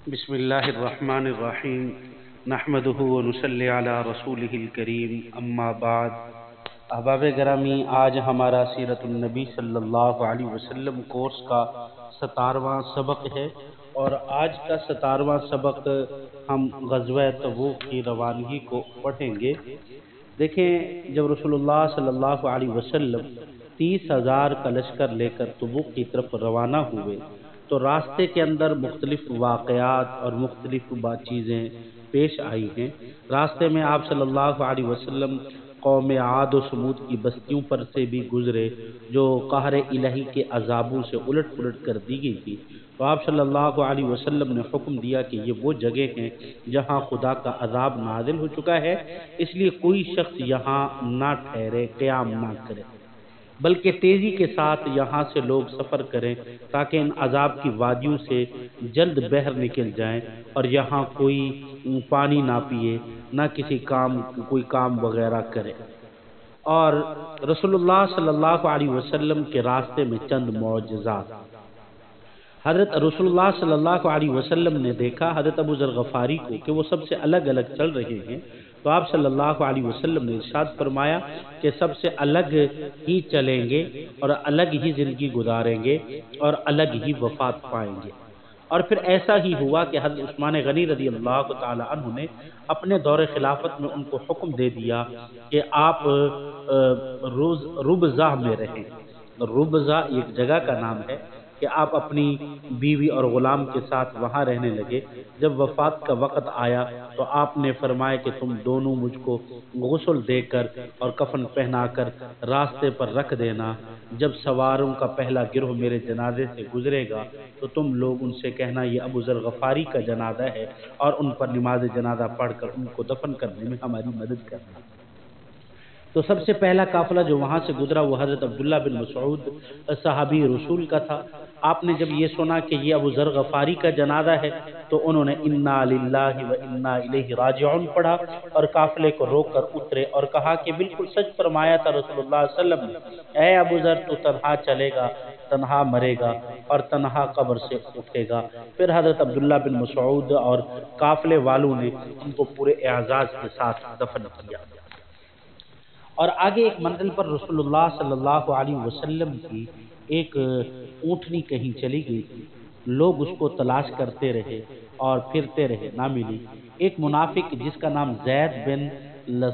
بسم اللہ الرحمن الرحیم نحمدہ ونصلی علی رسولہ الکریم اما بعد۔ احباب گرامی، آج ہمارا سیرت النبی صلی اللہ علیہ وسلم کورس کا 17واں سبق ہے، اور آج کا 17واں سبق ہم غزوہ تبوک کی روانگی کو پڑھیں گے۔ دیکھیں، جب رسول اللہ صلی اللہ علیہ وسلم 30,000 کا لشکر لے کر تبوک کی طرف روانہ ہوئے تو راستے کے اندر مختلف واقعات اور مختلف چیزیں پیش آئی ہیں۔ راستے میں آپ صلی اللہ علیہ وسلم قوم عاد و سمود کی بستیوں پر سے بھی گزرے جو قہر الہی کے عذابوں سے الٹ پلٹ کر دی گئی تھی، تو آپ صلی اللہ علیہ وسلم نے حکم دیا کہ یہ وہ جگہ ہیں جہاں خدا کا عذاب نازل ہو چکا ہے، اس لیے کوئی شخص یہاں نہ ٹھہرے، قیام نہ کرے، بلکہ تیزی کے ساتھ یہاں سے لوگ سفر کریں تاکہ ان عذاب کی وادیوں سے جلد بہر نکل جائیں، اور یہاں کوئی پانی نہ پیے، نہ کسی کوئی کام وغیرہ کرے۔ اور رسول اللہ صلی اللہ علیہ وسلم کے راستے میں چند معجزات۔ حضرت رسول اللہ صلی اللہ علیہ وسلم نے دیکھا حضرت ابو ذر غفاری کو کہ وہ سب سے الگ الگ چل رہے ہیں، تو آپ صلی اللہ علیہ وسلم نے ارشاد فرمایا کہ سب سے الگ ہی چلیں گے اور الگ ہی زندگی گزاریں گے اور الگ ہی وفات پائیں گے۔ اور پھر ایسا ہی ہوا کہ حضرت عثمان غنی رضی اللہ تعالی عنہ نے اپنے دور خلافت میں ان کو حکم دے دیا کہ آپ ربضہ میں رہیں۔ ربضہ ایک جگہ کا نام ہے کہ آپ اپنی بیوی اور غلام کے ساتھ وہاں رہنے لگے۔ جب وفات کا وقت آیا تو آپ نے فرمایا کہ تم دونوں مجھ کو غسل دے کر اور کفن پہنا کر راستے پر رکھ دینا، جب سواروں کا پہلا گروہ میرے جنازے سے گزرے گا تو تم لوگ ان سے کہنا یہ ابو ذر غفاری کا جنازہ ہے، اور ان پر نماز جنازہ پڑھ کر ان کو دفن کرنے میں ہماری مدد کرنا۔ تو سب سے پہلا قافلہ جو وہاں سے گزرا وہ حضرت عبداللہ بن مسعود صحابی رسول کا تھا۔ آپ نے جب یہ سنا کہ یہ ابو ذر غفاری کا جنازہ ہے تو انہوں نے انا للہ و انا الیہ راجعون پڑھا اور قافلے کو روک کر اترے اور کہا کہ بالکل سچ فرمایا تھا رسول اللہ صلی اللہ علیہ وسلم نے، اے ابو ذر تو تنہا چلے گا، تنہا مرے گا اور تنہا قبر سے اٹھے گا۔ پھر حضرت عبداللہ بن مسعود اور قافلے والوں نے ان کو پورے اعزاز کے ساتھ دفن کیا۔ اور آگے ایک منزل پر رسول اللہ صلی اللہ علیہ وسلم کی ایک اونٹنی کہیں چلی گئی تھی، لوگ اس کو تلاش کرتے رہے اور پھرتے رہے، نہ ملی۔ ایک منافق جس کا نام زید بن